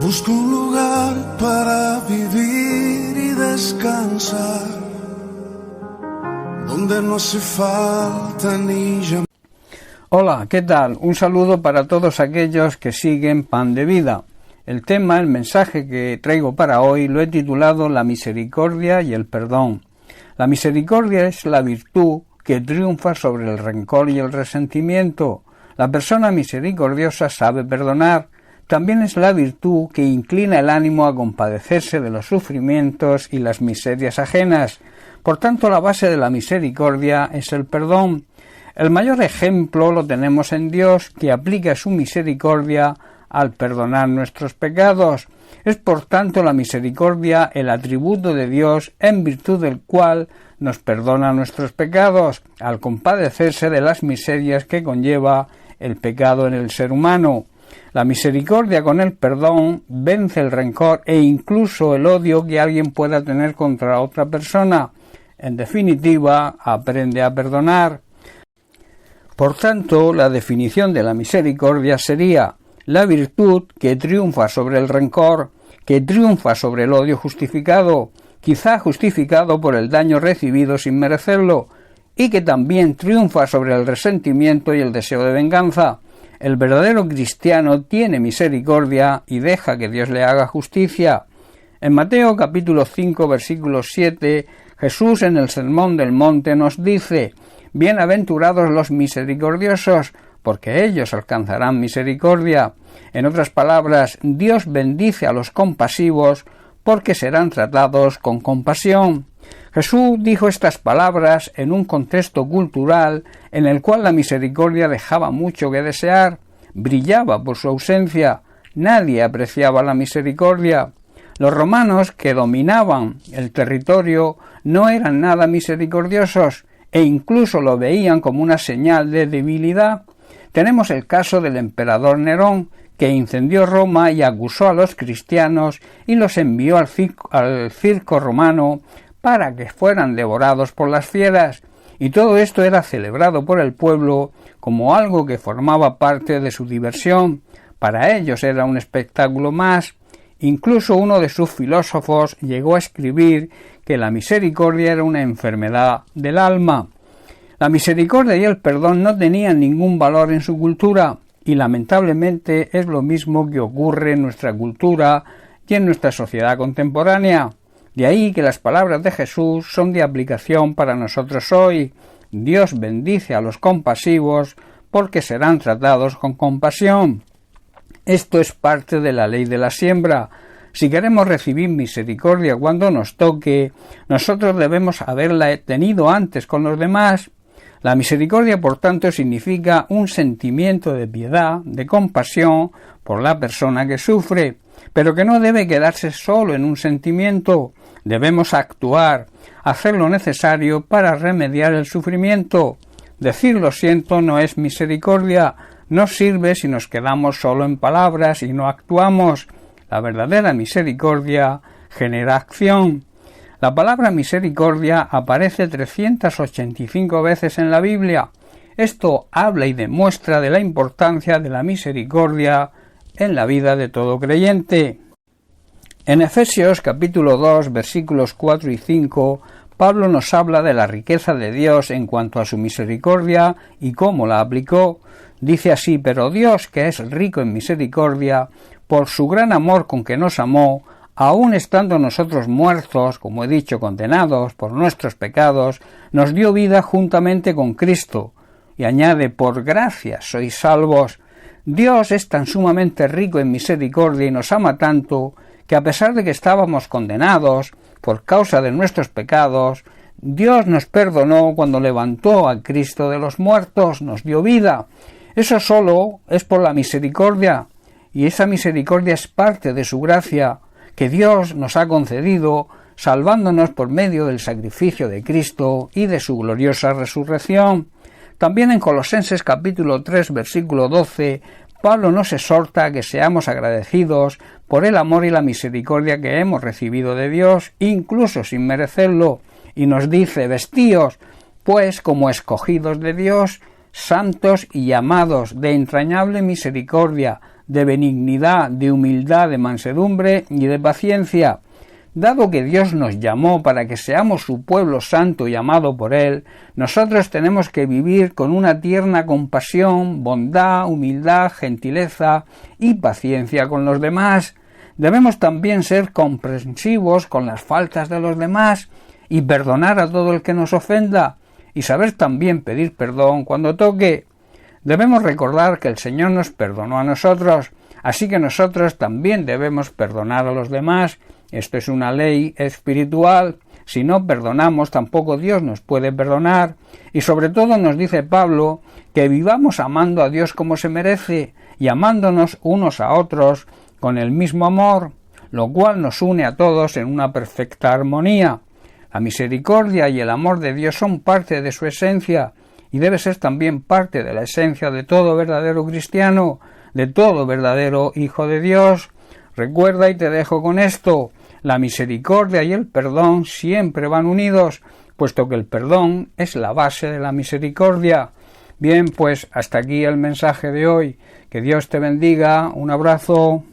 Busco un lugar para vivir y descansar, donde no hace falta ni llamar. Hola, ¿qué tal? Un saludo para todos aquellos que siguen Pan de Vida. El mensaje que traigo para hoy lo he titulado La misericordia y el perdón. La misericordia es la virtud que triunfa sobre el rencor y el resentimiento. La persona misericordiosa sabe perdonar. También es la virtud que inclina el ánimo a compadecerse de los sufrimientos y las miserias ajenas. Por tanto, la base de la misericordia es el perdón. El mayor ejemplo lo tenemos en Dios, que aplica su misericordia al perdonar nuestros pecados. Es por tanto la misericordia el atributo de Dios en virtud del cual nos perdona nuestros pecados, al compadecerse de las miserias que conlleva el pecado en el ser humano. La misericordia con el perdón vence el rencor e incluso el odio que alguien pueda tener contra otra persona. En definitiva, aprende a perdonar. Por tanto, la definición de la misericordia sería la virtud que triunfa sobre el rencor, que triunfa sobre el odio justificado, quizá justificado por el daño recibido sin merecerlo, y que también triunfa sobre el resentimiento y el deseo de venganza. El verdadero cristiano tiene misericordia y deja que Dios le haga justicia. En Mateo capítulo 5 versículo 7, Jesús en el Sermón del Monte nos dice: «Bienaventurados los misericordiosos, porque ellos alcanzarán misericordia». En otras palabras, Dios bendice a los compasivos porque serán tratados con compasión. Jesús dijo estas palabras en un contexto cultural en el cual la misericordia dejaba mucho que desear, brillaba por su ausencia, nadie apreciaba la misericordia. Los romanos, que dominaban el territorio, no eran nada misericordiosos e incluso lo veían como una señal de debilidad. Tenemos el caso del emperador Nerón, que incendió Roma y acusó a los cristianos y los envió al circo romano para que fueran devorados por las fieras, y todo esto era celebrado por el pueblo como algo que formaba parte de su diversión. Para ellos era un espectáculo más. Incluso uno de sus filósofos llegó a escribir que la misericordia era una enfermedad del alma. La misericordia y el perdón no tenían ningún valor en su cultura, y lamentablemente es lo mismo que ocurre en nuestra cultura y en nuestra sociedad contemporánea. De ahí que las palabras de Jesús son de aplicación para nosotros hoy. Dios bendice a los compasivos porque serán tratados con compasión. Esto es parte de la ley de la siembra. Si queremos recibir misericordia cuando nos toque, nosotros debemos haberla tenido antes con los demás. La misericordia, por tanto, significa un sentimiento de piedad, de compasión por la persona que sufre, pero que no debe quedarse solo en un sentimiento. Debemos actuar, hacer lo necesario para remediar el sufrimiento. Decir lo siento no es misericordia, no sirve si nos quedamos solo en palabras y no actuamos. La verdadera misericordia genera acción. La palabra misericordia aparece 385 veces en la Biblia. Esto habla y demuestra de la importancia de la misericordia en la vida de todo creyente. En Efesios capítulo 2 versículos 4 y 5, Pablo nos habla de la riqueza de Dios en cuanto a su misericordia y cómo la aplicó. Dice así: «Pero Dios, que es rico en misericordia, por su gran amor con que nos amó, aun estando nosotros muertos, como he dicho, condenados por nuestros pecados, nos dio vida juntamente con Cristo». Y añade: «Por gracia sois salvos». Dios es tan sumamente rico en misericordia y nos ama tanto que a pesar de que estábamos condenados por causa de nuestros pecados, Dios nos perdonó cuando levantó a Cristo de los muertos, nos dio vida. Eso solo es por la misericordia, y esa misericordia es parte de su gracia que Dios nos ha concedido, salvándonos por medio del sacrificio de Cristo y de su gloriosa resurrección. También en Colosenses capítulo 3 versículo 12, Pablo nos exhorta a que seamos agradecidos por el amor y la misericordia que hemos recibido de Dios, incluso sin merecerlo, y nos dice: «Vestíos, pues, como escogidos de Dios, santos y llamados de entrañable misericordia, de benignidad, de humildad, de mansedumbre y de paciencia. Dado que Dios nos llamó para que seamos su pueblo santo y amado por Él, nosotros tenemos que vivir con una tierna compasión, bondad, humildad, gentileza y paciencia con los demás. Debemos también ser comprensivos con las faltas de los demás y perdonar a todo el que nos ofenda, y saber también pedir perdón cuando toque. Debemos recordar que el Señor nos perdonó a nosotros, así que nosotros también debemos perdonar a los demás. Esto es una ley espiritual. Si no perdonamos, tampoco Dios nos puede perdonar. Y sobre todo nos dice Pablo que vivamos amando a Dios como se merece y amándonos unos a otros con el mismo amor, lo cual nos une a todos en una perfecta armonía. La misericordia y el amor de Dios son parte de su esencia y debe ser también parte de la esencia de todo verdadero cristiano, de todo verdadero hijo de Dios. Recuerda, y te dejo con esto, la misericordia y el perdón siempre van unidos, puesto que el perdón es la base de la misericordia. Bien, pues hasta aquí el mensaje de hoy. Que Dios te bendiga. Un abrazo.